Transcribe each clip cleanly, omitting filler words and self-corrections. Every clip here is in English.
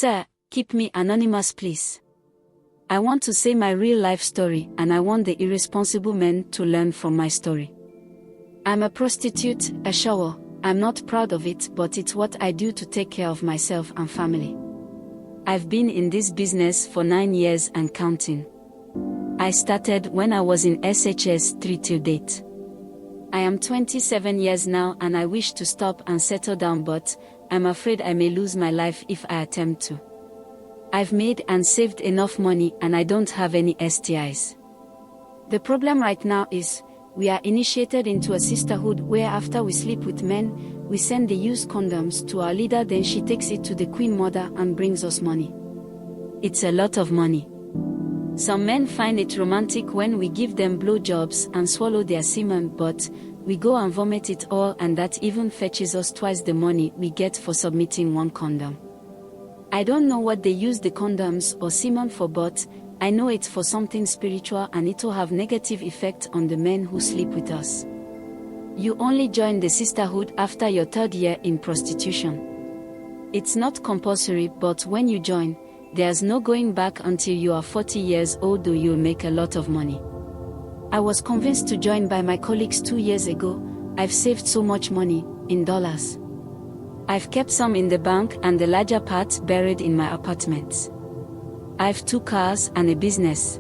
Sir, keep me anonymous please. I want to say my real life story and I want the irresponsible men to learn from my story. I'm a prostitute, a shower. I'm not proud of it, but it's what I do to take care of myself and family. I've been in this business for 9 years and counting. I started when I was in SHS 3 till date. I am 27 years now and I wish to stop and settle down, but I'm afraid I may lose my life if I attempt to. I've made and saved enough money and I don't have any STIs. The problem right now is, we are initiated into a sisterhood where after we sleep with men, we send the used condoms to our leader, then she takes it to the Queen Mother and brings us money. It's a lot of money. Some men find it romantic when we give them blowjobs and swallow their semen, but we go and vomit it all, and that even fetches us twice the money we get for submitting one condom. I don't know what they use the condoms or semen for, but I know it's for something spiritual and it will have negative effect on the men who sleep with us. You only join the sisterhood after your 3rd year in prostitution. It's not compulsory, but when you join, there's no going back until you are 40 years old, though you'll make a lot of money. I was convinced to join by my colleagues 2 years ago. I've saved so much money, in dollars. I've kept some in the bank and the larger part buried in my apartments. I've 2 cars and a business.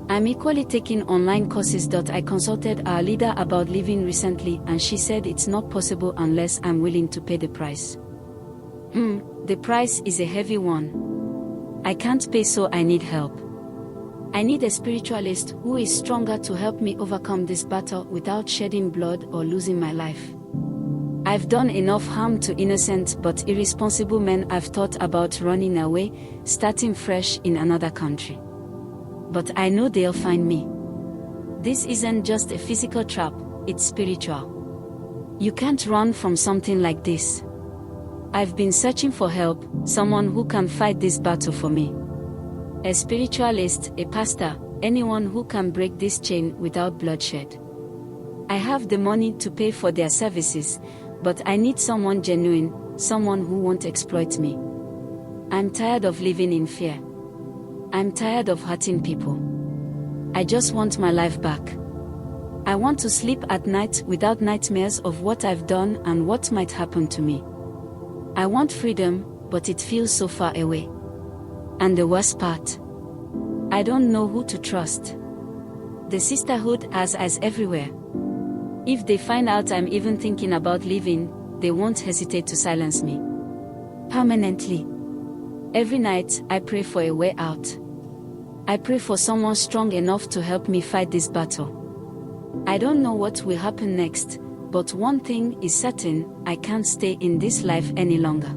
I'm equally taking online courses. I consulted our leader about leaving recently and she said it's not possible unless I'm willing to pay the price. The price is a heavy one. I can't pay, so I need help. I need a spiritualist who is stronger to help me overcome this battle without shedding blood or losing my life. I've done enough harm to innocent but irresponsible men. I've thought about running away, starting fresh in another country. But I know they'll find me. This isn't just a physical trap, it's spiritual. You can't run from something like this. I've been searching for help, someone who can fight this battle for me. A spiritualist, a pastor, anyone who can break this chain without bloodshed. I have the money to pay for their services, but I need someone genuine, someone who won't exploit me. I'm tired of living in fear. I'm tired of hurting people. I just want my life back. I want to sleep at night without nightmares of what I've done and what might happen to me. I want freedom, but it feels so far away. And the worst part, I don't know who to trust. The sisterhood has eyes everywhere. If they find out I'm even thinking about leaving, they won't hesitate to silence me permanently. Every night, I pray for a way out. I pray for someone strong enough to help me fight this battle. I don't know what will happen next, but one thing is certain, I can't stay in this life any longer.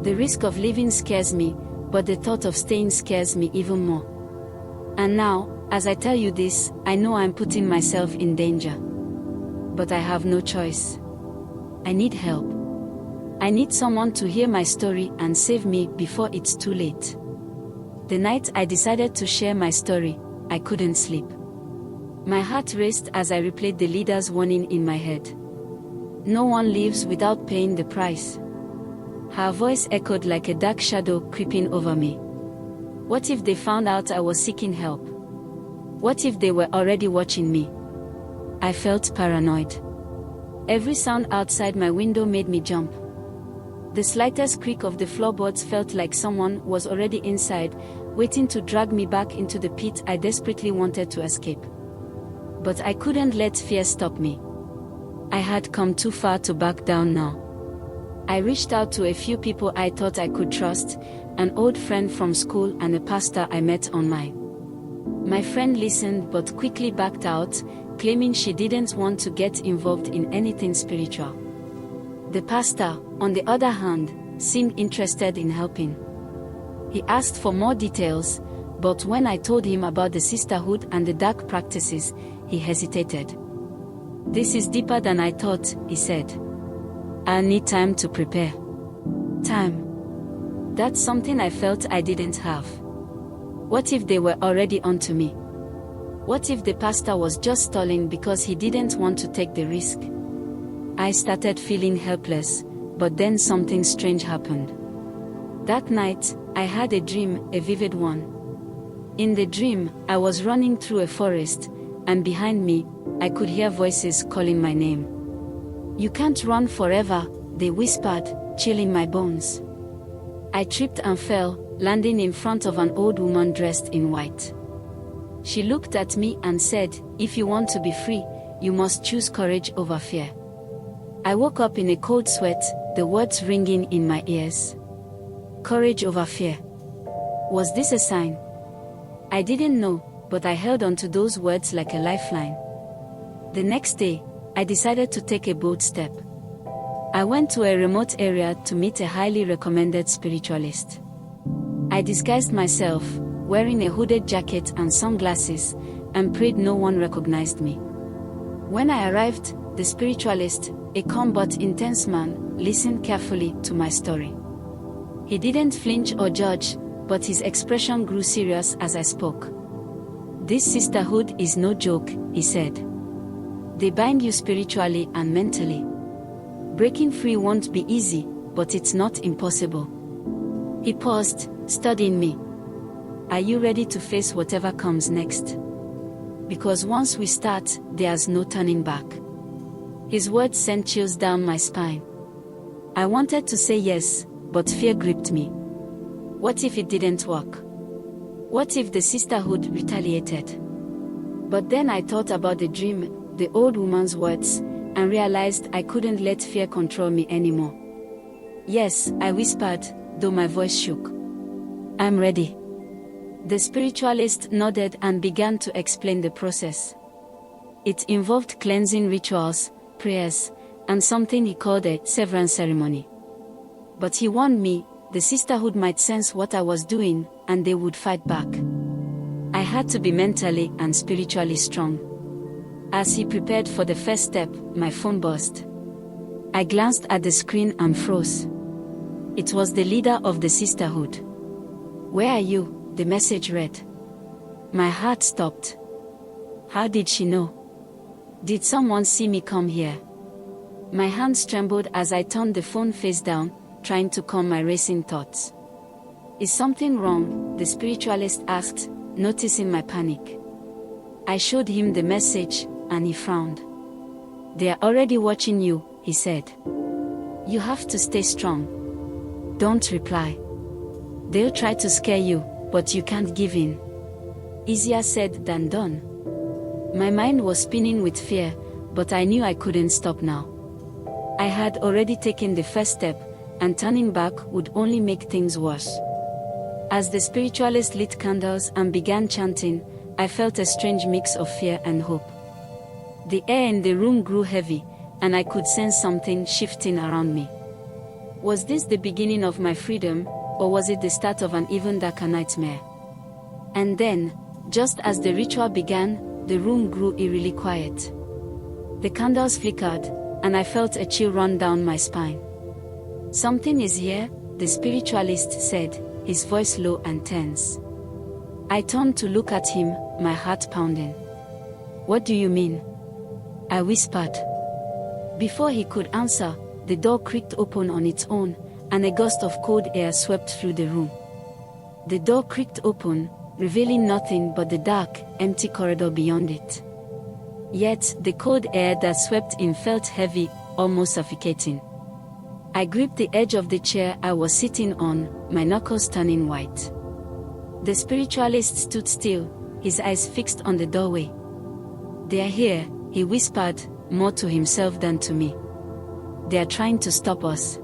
The risk of leaving scares me, but the thought of staying scares me even more. And now, as I tell you this, I know I'm putting myself in danger. But I have no choice. I need help. I need someone to hear my story and save me before it's too late. The night I decided to share my story, I couldn't sleep. My heart raced as I replayed the leader's warning in my head. No one lives without paying the price. Her voice echoed like a dark shadow creeping over me. What if they found out I was seeking help? What if they were already watching me? I felt paranoid. Every sound outside my window made me jump. The slightest creak of the floorboards felt like someone was already inside, waiting to drag me back into the pit I desperately wanted to escape. But I couldn't let fear stop me. I had come too far to back down now. I reached out to a few people I thought I could trust, an old friend from school and a pastor I met online. My friend listened but quickly backed out, claiming she didn't want to get involved in anything spiritual. The pastor, on the other hand, seemed interested in helping. He asked for more details, but when I told him about the sisterhood and the dark practices, he hesitated. "This is deeper than I thought," he said. "I need time to prepare." Time. That's something I felt I didn't have. What if they were already onto me? What if the pastor was just stalling because he didn't want to take the risk? I started feeling helpless, but then something strange happened. That night, I had a dream, a vivid one. In the dream, I was running through a forest, and behind me, I could hear voices calling my name. "You can't run forever," they whispered, chilling my bones. I tripped and fell, landing in front of an old woman dressed in white. She looked at me and said, "If you want to be free, you must choose courage over fear." I woke up in a cold sweat, the words ringing in my ears. Courage over fear. Was this a sign? I didn't know, but I held on to those words like a lifeline. The next day, I decided to take a bold step. I went to a remote area to meet a highly recommended spiritualist. I disguised myself, wearing a hooded jacket and sunglasses, and prayed no one recognized me. When I arrived, the spiritualist, a calm but intense man, listened carefully to my story. He didn't flinch or judge, but his expression grew serious as I spoke. "This sisterhood is no joke," he said. "They bind you spiritually and mentally. Breaking free won't be easy, but it's not impossible." He paused, studying me. "Are you ready to face whatever comes next? Because once we start, there's no turning back." His words sent chills down my spine. I wanted to say yes, but fear gripped me. What if it didn't work? What if the sisterhood retaliated? But then I thought about the dream, the old woman's words, and realized I couldn't let fear control me anymore. "Yes," I whispered, though my voice shook. "I'm ready." The spiritualist nodded and began to explain the process. It involved cleansing rituals, prayers, and something he called a severance ceremony. But he warned me, the sisterhood might sense what I was doing, and they would fight back. I had to be mentally and spiritually strong. As he prepared for the first step, my phone buzzed. I glanced at the screen and froze. It was the leader of the sisterhood. "Where are you?" the message read. My heart stopped. How did she know? Did someone see me come here? My hands trembled as I turned the phone face down, trying to calm my racing thoughts. "Is something wrong?" the spiritualist asked, noticing my panic. I showed him the message, and he frowned. "They are already watching you," he said. "You have to stay strong. Don't reply. They'll try to scare you, but you can't give in." Easier said than done. My mind was spinning with fear, but I knew I couldn't stop now. I had already taken the first step, and turning back would only make things worse. As the spiritualist lit candles and began chanting, I felt a strange mix of fear and hope. The air in the room grew heavy, and I could sense something shifting around me. Was this the beginning of my freedom, or was it the start of an even darker nightmare? And then, just as the ritual began, the room grew eerily quiet. The candles flickered, and I felt a chill run down my spine. "Something is here," the spiritualist said, his voice low and tense. I turned to look at him, my heart pounding. "What do you mean?" I whispered. Before he could answer, the door creaked open on its own, and a gust of cold air swept through the room. The door creaked open, revealing nothing but the dark, empty corridor beyond it. Yet, the cold air that swept in felt heavy, almost suffocating. I gripped the edge of the chair I was sitting on, my knuckles turning white. The spiritualist stood still, his eyes fixed on the doorway. "They are here," he whispered, more to himself than to me. "They are trying to stop us."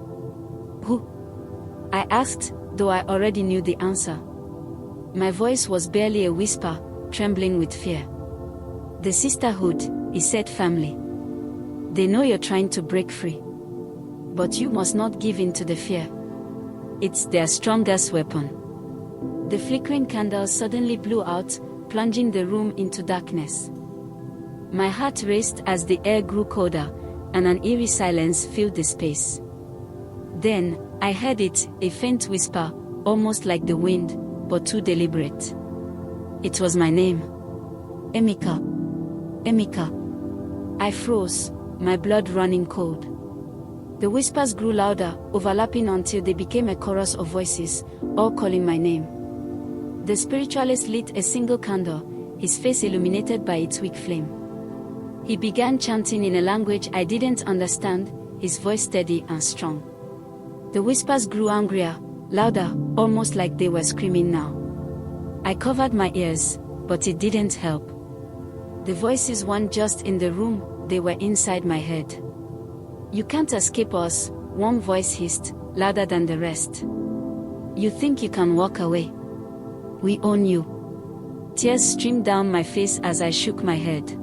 "Who?" I asked, though I already knew the answer. My voice was barely a whisper, trembling with fear. "The sisterhood," he said firmly. "They know you're trying to break free. But you must not give in to the fear. It's their strongest weapon." The flickering candles suddenly blew out, plunging the room into darkness. My heart raced as the air grew colder, and an eerie silence filled the space. Then, I heard it, a faint whisper, almost like the wind, but too deliberate. It was my name. "Emeka. Emeka." I froze, my blood running cold. The whispers grew louder, overlapping until they became a chorus of voices, all calling my name. The spiritualist lit a single candle, his face illuminated by its weak flame. He began chanting in a language I didn't understand, his voice steady and strong. The whispers grew angrier, louder, almost like they were screaming now. I covered my ears, but it didn't help. The voices weren't just in the room, they were inside my head. "You can't escape us," one voice hissed, louder than the rest. "You think you can walk away? We own you." Tears streamed down my face as I shook my head.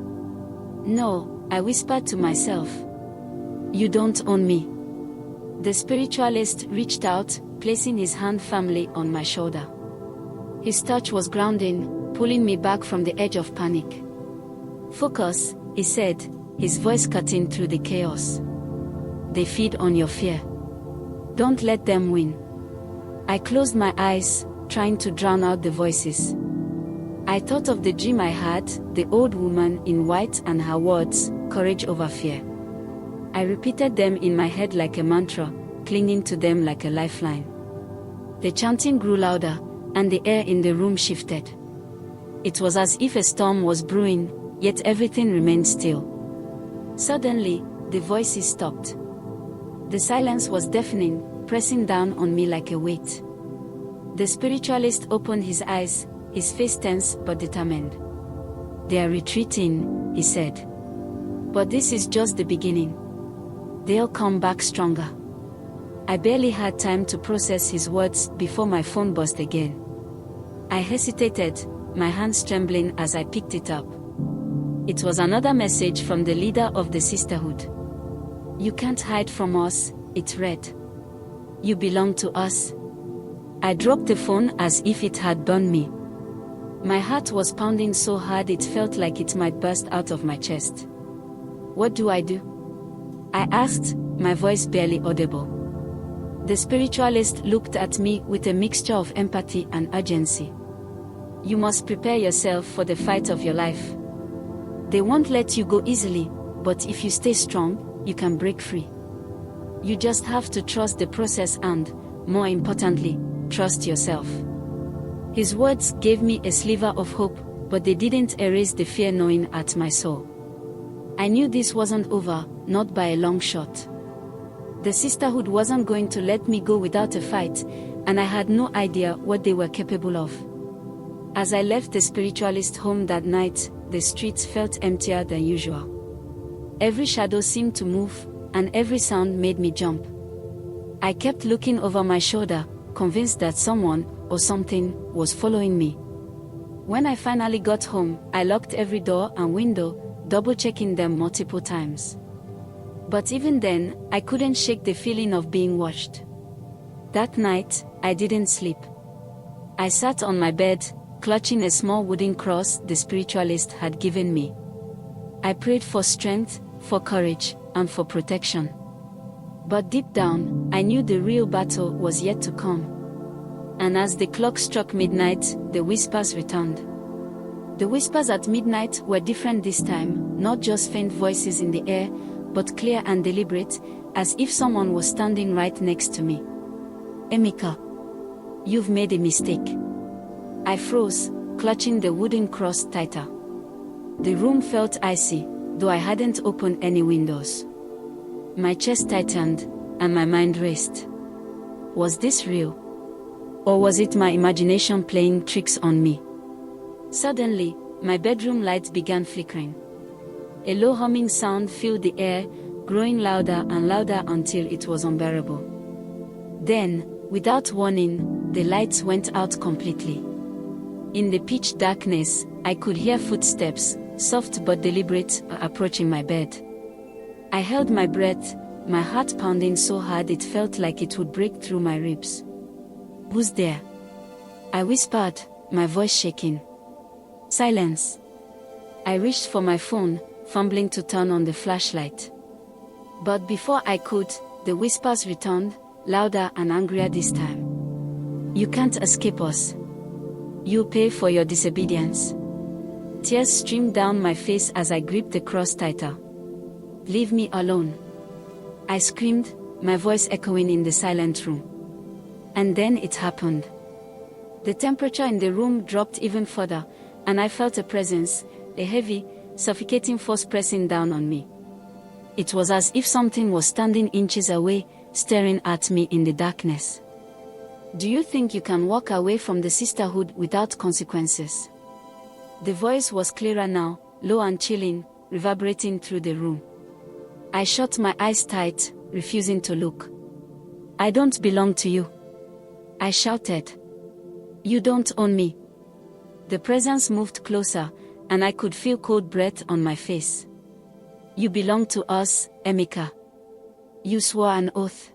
"No," I whispered to myself. "You don't own me." The spiritualist reached out, placing his hand firmly on my shoulder. His touch was grounding, pulling me back from the edge of panic. "Focus," he said, his voice cutting through the chaos. "They feed on your fear. Don't let them win." I closed my eyes, trying to drown out the voices. I thought of the dream I had, the old woman in white and her words, courage over fear. I repeated them in my head like a mantra, clinging to them like a lifeline. The chanting grew louder, and the air in the room shifted. It was as if a storm was brewing, yet everything remained still. Suddenly, the voices stopped. The silence was deafening, pressing down on me like a weight. The spiritualist opened his eyes, his face tense but determined. "They are retreating," he said. "But this is just the beginning. They'll come back stronger." I barely had time to process his words before my phone buzzed again. I hesitated, my hands trembling as I picked it up. It was another message from the leader of the Sisterhood. "You can't hide from us," it read. "You belong to us." I dropped the phone as if it had burned me. My heart was pounding so hard it felt like it might burst out of my chest. "What do I do?" I asked, my voice barely audible. The spiritualist looked at me with a mixture of empathy and urgency. "You must prepare yourself for the fight of your life. They won't let you go easily, but if you stay strong, you can break free. You just have to trust the process and, more importantly, trust yourself." His words gave me a sliver of hope, but they didn't erase the fear gnawing at my soul. I knew this wasn't over, not by a long shot. The Sisterhood wasn't going to let me go without a fight, and I had no idea what they were capable of. As I left the spiritualist home that night, the streets felt emptier than usual. Every shadow seemed to move, and every sound made me jump. I kept looking over my shoulder, convinced that someone, or something, was following me. When I finally got home, I locked every door and window, double-checking them multiple times. But even then, I couldn't shake the feeling of being watched. That night, I didn't sleep. I sat on my bed, clutching a small wooden cross the spiritualist had given me. I prayed for strength, for courage, and for protection. But deep down, I knew the real battle was yet to come. And as the clock struck midnight, the whispers returned. The whispers at midnight were different this time, not just faint voices in the air, but clear and deliberate, as if someone was standing right next to me. "Emeka, you've made a mistake." I froze, clutching the wooden cross tighter. The room felt icy, though I hadn't opened any windows. My chest tightened, and my mind raced. Was this real? Or was it my imagination playing tricks on me? Suddenly, my bedroom lights began flickering. A low humming sound filled the air, growing louder and louder until it was unbearable. Then, without warning, the lights went out completely. In the pitch darkness, I could hear footsteps, soft but deliberate, approaching my bed. I held my breath, my heart pounding so hard it felt like it would break through my ribs. "Who's there?" I whispered, my voice shaking. Silence. I reached for my phone, fumbling to turn on the flashlight. But before I could, the whispers returned, louder and angrier this time. "You can't escape us. You pay for your disobedience." Tears streamed down my face as I gripped the cross tighter. "Leave me alone," I screamed, my voice echoing in the silent room. And then it happened. The temperature in the room dropped even further, and I felt a presence, a heavy, suffocating force pressing down on me. It was as if something was standing inches away, staring at me in the darkness. Do you think you can walk away from the sisterhood without consequences? The voice was clearer now, low and chilling, reverberating through the room. I shut my eyes tight, refusing to look. I don't belong to you, I shouted. You don't own me. The presence moved closer, and I could feel cold breath on my face. You belong to us, Emeka. You swore an oath.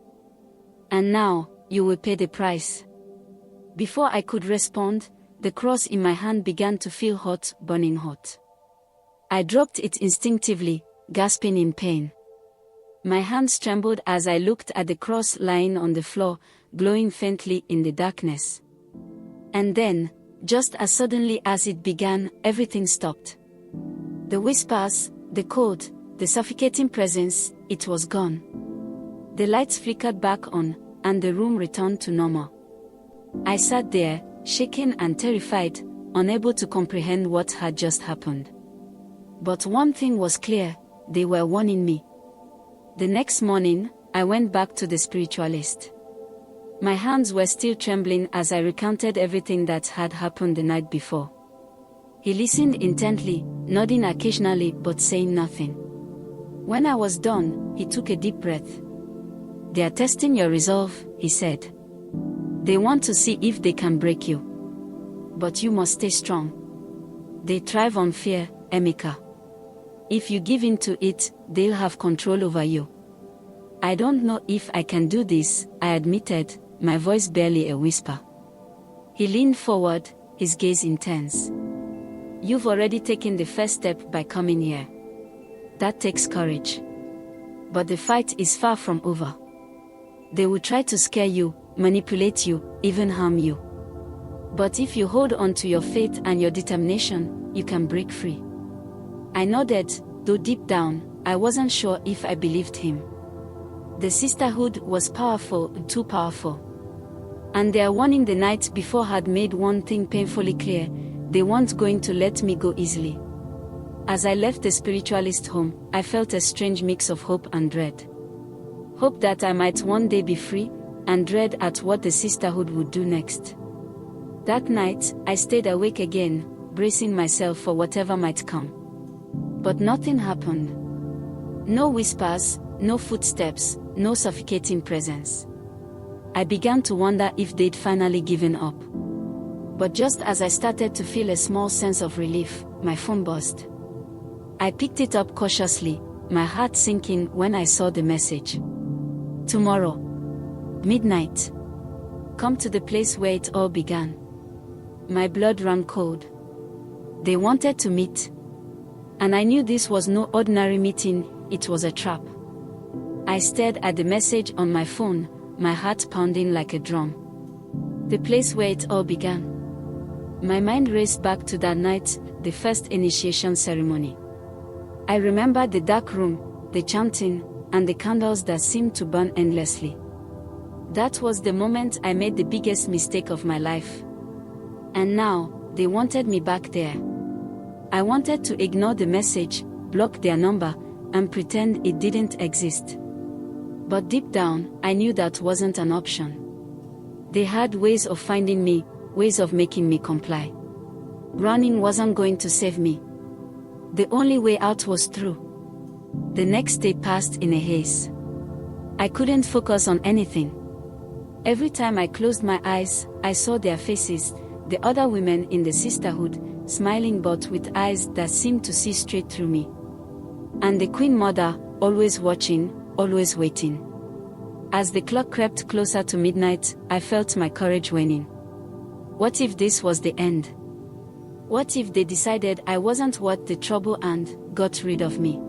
And now, you will pay the price. Before I could respond, the cross in my hand began to feel hot, burning hot. I dropped it instinctively, gasping in pain. My hands trembled as I looked at the cross lying on the floor, glowing faintly in the darkness. And then, just as suddenly as it began, everything stopped. The whispers, the cold, the suffocating presence, it was gone. The lights flickered back on, and the room returned to normal. I sat there, shaken and terrified, unable to comprehend what had just happened. But one thing was clear, they were warning me. The next morning, I went back to the spiritualist. My hands were still trembling as I recounted everything that had happened the night before. He listened intently, nodding occasionally but saying nothing. When I was done, he took a deep breath. They are testing your resolve, he said. They want to see if they can break you. But you must stay strong. They thrive on fear, Emeka. If you give in to it, they'll have control over you. I don't know if I can do this, I admitted, my voice barely a whisper. He leaned forward, his gaze intense. You've already taken the first step by coming here. That takes courage. But the fight is far from over. They will try to scare you, manipulate you, even harm you. But if you hold on to your faith and your determination, you can break free. I nodded, though deep down, I wasn't sure if I believed him. The sisterhood was powerful, too powerful. And their warning the night before had made one thing painfully clear: they weren't going to let me go easily. As I left the spiritualist home, I felt a strange mix of hope and dread. Hope that I might one day be free, and dread at what the sisterhood would do next. That night, I stayed awake again, bracing myself for whatever might come. But nothing happened. No whispers, no footsteps, no suffocating presence. I began to wonder if they'd finally given up. But just as I started to feel a small sense of relief, my phone buzzed. I picked it up cautiously, my heart sinking when I saw the message. Tomorrow, midnight. Come to the place where it all began. My blood ran cold. They wanted to meet. And I knew this was no ordinary meeting, it was a trap. I stared at the message on my phone, my heart pounding like a drum. The place where it all began. My mind raced back to that night, the first initiation ceremony. I remembered the dark room, the chanting, and the candles that seemed to burn endlessly. That was the moment I made the biggest mistake of my life. And now, they wanted me back there. I wanted to ignore the message, block their number, and pretend it didn't exist. But deep down, I knew that wasn't an option. They had ways of finding me, ways of making me comply. Running wasn't going to save me. The only way out was through. The next day passed in a haze. I couldn't focus on anything. Every time I closed my eyes, I saw their faces, the other women in the sisterhood, smiling but with eyes that seemed to see straight through me. And the Queen Mother, always watching, always waiting. As the clock crept closer to midnight, I felt my courage waning. What if this was the end? What if they decided I wasn't worth the trouble and got rid of me?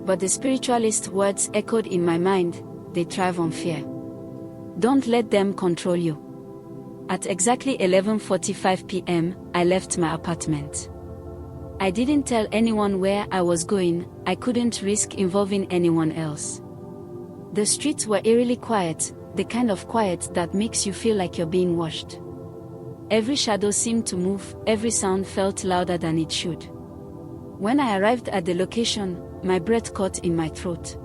But the spiritualist's words echoed in my mind: they thrive on fear. Don't let them control you. At exactly 11:45 p.m., I left my apartment. I didn't tell anyone where I was going, I couldn't risk involving anyone else. The streets were eerily quiet, the kind of quiet that makes you feel like you're being watched. Every shadow seemed to move, every sound felt louder than it should. When I arrived at the location, my breath caught in my throat.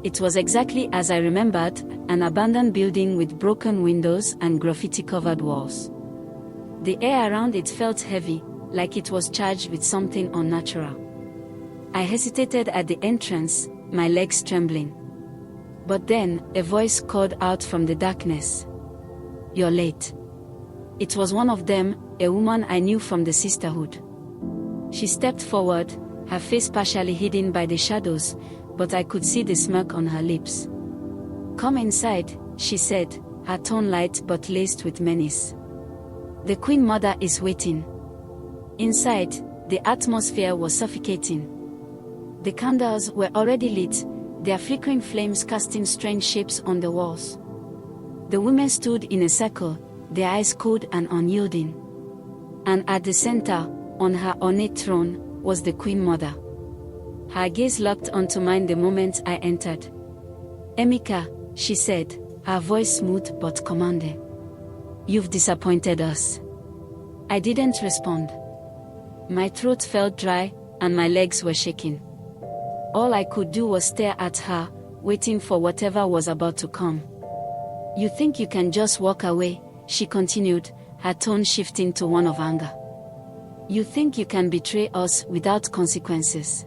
It was exactly as I remembered, an abandoned building with broken windows and graffiti-covered walls. The air around it felt heavy, like it was charged with something unnatural. I hesitated at the entrance, my legs trembling. But then, a voice called out from the darkness. "You're late." It was one of them, a woman I knew from the Sisterhood. She stepped forward, her face partially hidden by the shadows, but I could see the smirk on her lips. "Come inside," she said, her tone light but laced with menace. "The Queen Mother is waiting." Inside, the atmosphere was suffocating. The candles were already lit, their flickering flames casting strange shapes on the walls. The women stood in a circle, their eyes cold and unyielding. And at the center, on her ornate throne, was the Queen Mother. Her gaze locked onto mine the moment I entered. "Emeka," she said, her voice smooth but commanding. "You've disappointed us." I didn't respond. My throat felt dry, and my legs were shaking. All I could do was stare at her, waiting for whatever was about to come. "You think you can just walk away?" she continued, her tone shifting to one of anger. "You think you can betray us without consequences?"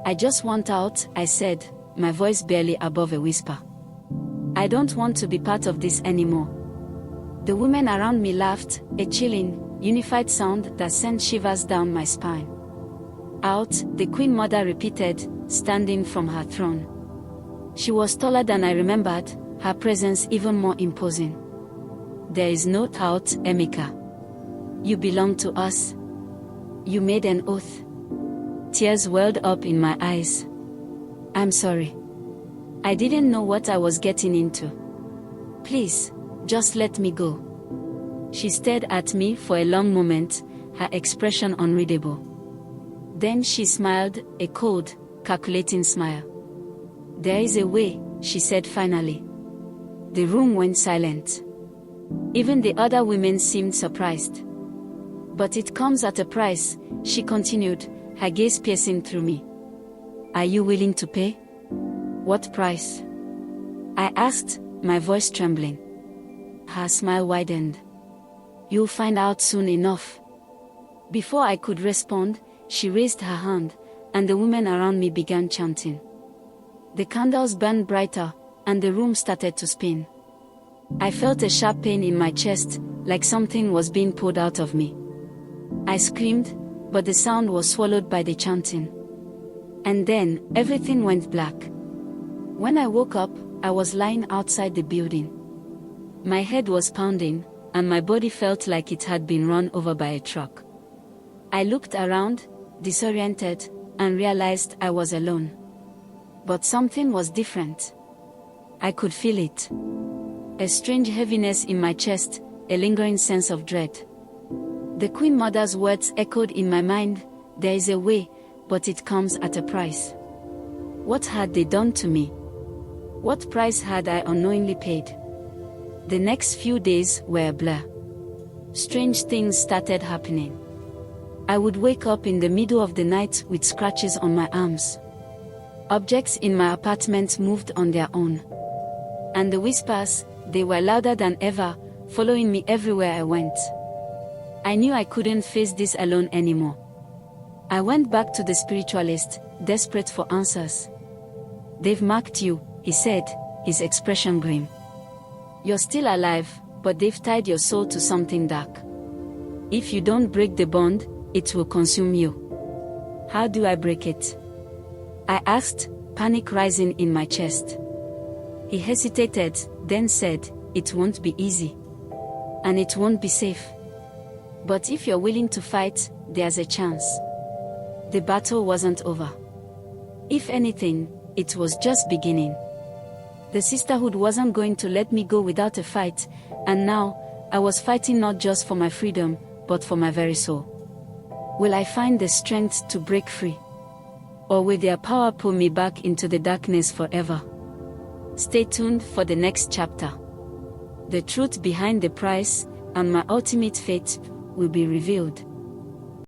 "I just want out," I said, my voice barely above a whisper. "I don't want to be part of this anymore." The women around me laughed, a chilling, unified sound that sent shivers down my spine. "Out," the Queen Mother repeated, standing from her throne. She was taller than I remembered, her presence even more imposing. "There is no out, Emeka. You belong to us. You made an oath." Tears welled up in my eyes. "I'm sorry. I didn't know what I was getting into. Please, just let me go." She stared at me for a long moment, her expression unreadable. Then she smiled, a cold, calculating smile. "There is a way," she said finally. The room went silent. Even the other women seemed surprised. "But it comes at a price," she continued, her gaze piercing through me. "Are you willing to pay?" "What price?" I asked, my voice trembling. Her smile widened. "You'll find out soon enough." Before I could respond, she raised her hand, and the women around me began chanting. The candles burned brighter, and the room started to spin. I felt a sharp pain in my chest, like something was being pulled out of me. I screamed, but the sound was swallowed by the chanting. And then, everything went black. When I woke up, I was lying outside the building. My head was pounding, and my body felt like it had been run over by a truck. I looked around, disoriented, and realized I was alone. But something was different. I could feel it. A strange heaviness in my chest, a lingering sense of dread. The Queen Mother's words echoed in my mind, "There is a way, but it comes at a price." What had they done to me? What price had I unknowingly paid? The next few days were a blur. Strange things started happening. I would wake up in the middle of the night with scratches on my arms. Objects in my apartment moved on their own. And the whispers, they were louder than ever, following me everywhere I went. I knew I couldn't face this alone anymore. I went back to the spiritualist, desperate for answers. "They've marked you," he said, his expression grim. "You're still alive, but they've tied your soul to something dark. If you don't break the bond, it will consume you." "How do I break it?" I asked, panic rising in my chest. He hesitated, then said, "It won't be easy. And it won't be safe. But if you're willing to fight, there's a chance." The battle wasn't over. If anything, it was just beginning. The Sisterhood wasn't going to let me go without a fight, and now, I was fighting not just for my freedom, but for my very soul. Will I find the strength to break free? Or will their power pull me back into the darkness forever? Stay tuned for the next chapter. The truth behind the price, and my ultimate fate, will be revealed.